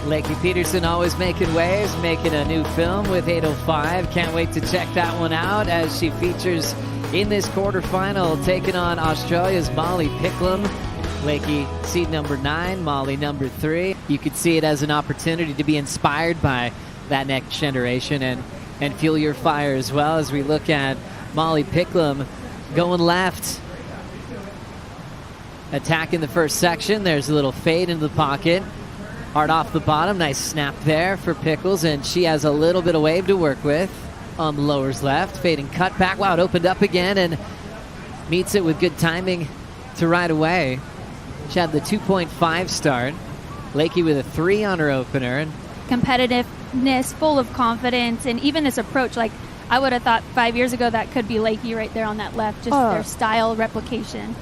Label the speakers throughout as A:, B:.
A: Lakey Peterson always making waves, making a new film with 805. Can't wait to check that one out as she features in this quarterfinal, taking on Australia's M.Picklum. Lakey seed number 9, Molly number 3. You could see it as an opportunity to be inspired by that next generation and fuel your fire as well, as we look at M.Picklum going left, attacking the first section. There's a little fade into the pocket. Hard off the bottom. Nice snap there for Pickles, and she has a little bit of wave to work with on the lowers left. Fading cut back. Wow, it opened up again and meets it with good timing to ride away. She had the 2.5 start. Lakey with a 3 on her opener.
B: Competitiveness, full of confidence, and even this approach, like I would have thought 5 years ago that could be Lakey right there on that left, just their style replication.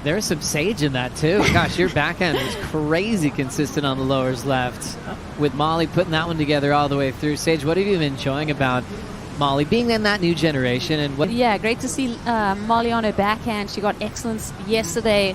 A: There's some Sage in that too. Gosh, your backhand was crazy consistent on the lowers left, with Molly putting that one together all the way through. Sage, what have you been enjoying about Molly being in that new generation? And what?
C: Yeah, great to see Molly on her backhand. She got excellence yesterday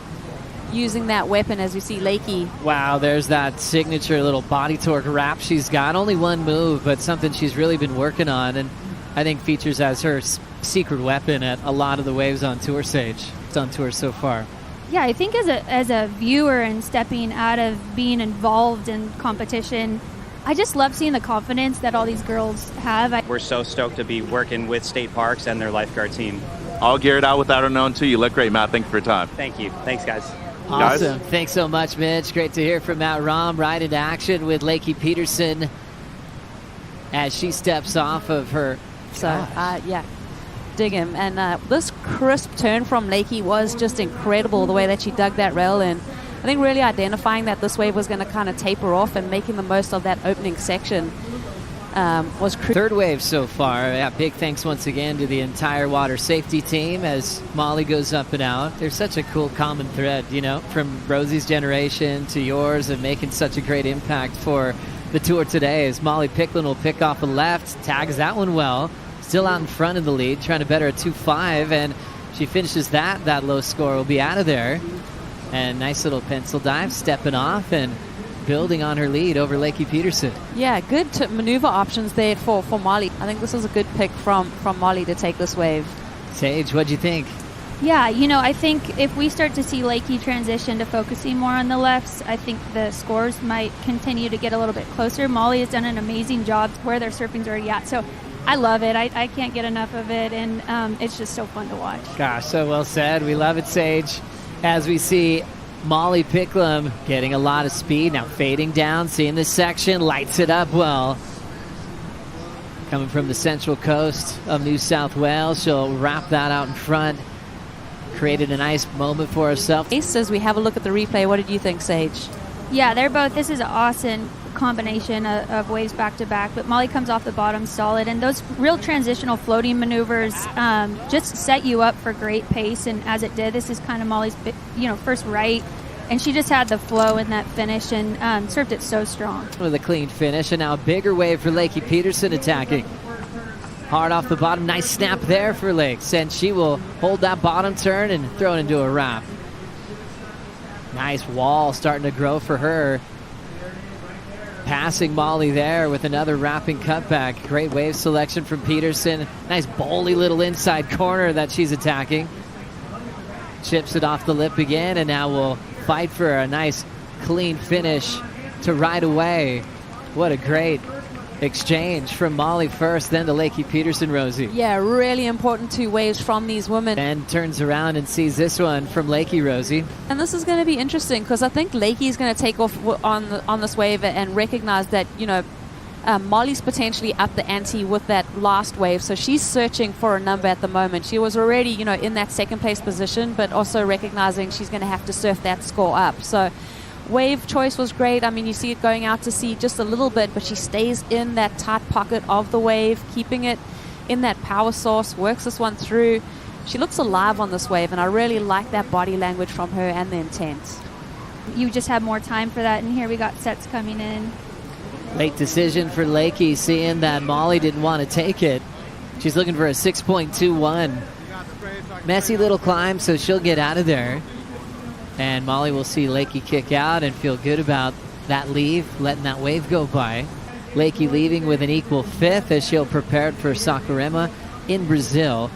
C: using that weapon, as we see Lakey.
A: Wow, there's that signature little body torque wrap she's got. Only one move, but something she's really been working on, and I think features as her secret weapon at a lot of the waves on tour, Sage. It's on tour so far.
B: Yeah, I think as a viewer and stepping out of being involved in competition, I just love seeing the confidence that all these girls have.
D: We're so stoked to be working with state parks and their lifeguard team.
E: All geared out with Outerknown too. You look great, Matt. Thank you for your time.
D: Thank you. Thanks, guys.
A: Awesome. Thanks so much, Mitch. Great to hear from Matt Rahm. Right into action with Lakey Peterson as she steps off of her.
C: So, yeah, dig him. And this crisp turn from Lakey was just incredible, the way that she dug that rail in. I think really identifying that this wave was going to kind of taper off and making the most of that opening section was crucial.
A: Third wave so far. Yeah, big thanks once again to the entire water safety team as Molly goes up and out. There's such a cool common thread, you know, from Rosie's generation to yours, and making such a great impact for the tour today, as M.Picklum will pick off a left, tags that one well, still out in front of the lead, trying to better a 2.5, and she finishes that low score will be out of there. And nice little pencil dive, stepping off and building on her lead over Lakey Peterson.
C: Yeah, good maneuver options there for Molly. I think this is a good pick from Molly to take this wave.
A: Sage, what'd you think?
B: Yeah, you know, I think if we start to see Lakey transition to focusing more on the lefts, I think the scores might continue to get a little bit closer. Molly has done an amazing job where their surfing's already at, so I love it. I can't get enough of it, and it's just so fun to watch.
A: Gosh, so well said. We love it, Sage. As we see M.Picklum getting a lot of speed, now fading down, seeing this section, lights it up well. Coming from the central coast of New South Wales, she'll wrap that out in front. Created a nice moment for herself.
C: As we have a look at the replay, what did you think, Sage?
B: Yeah, this is an awesome combination of waves back to back, but Molly comes off the bottom solid, and those real transitional floating maneuvers just set you up for great pace, and as it did, this is kind of Molly's first right, and she just had the flow in that finish and served it so strong.
A: With a clean finish, and now a bigger wave for Lakey Peterson attacking. Hard off the bottom, nice snap there for Lakes, and she will hold that bottom turn and throw it into a wrap. Nice wall starting to grow for her. Passing Molly there with another wrapping cutback. Great wave selection from Peterson. Nice bowly little inside corner that she's attacking. Chips it off the lip again, and now we'll fight for a nice clean finish to ride away. What a great exchange from Molly first, then to Lakey Peterson, Rosie.
C: Yeah, really important 2 waves from these women.
A: And turns around and sees this one from Lakey, Rosie.
C: And this is going to be interesting because I think Lakey is going to take off on this wave and recognize that, Molly's potentially up the ante with that last wave. So she's searching for a number at the moment. She was already, in that second place position, but also recognizing she's going to have to surf that score up. So wave choice was great. I mean, you see it going out to sea just a little bit, but she stays in that tight pocket of the wave, keeping it in that power source, works this one through. She looks alive on this wave, and I really like that body language from her and the intent.
B: You just have more time for that, and here we got sets coming in.
A: Late decision for Lakey, seeing that Molly didn't want to take it. She's looking for a 6.21. Messy little climb, so she'll get out of there. And Molly will see Lakey kick out and feel good about that leave, letting that wave go by. Lakey leaving with an equal 5th as she'll prepare for Saquarema in Brazil.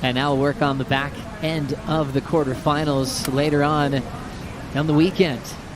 A: And now we'll work on the back end of the quarterfinals later on the weekend.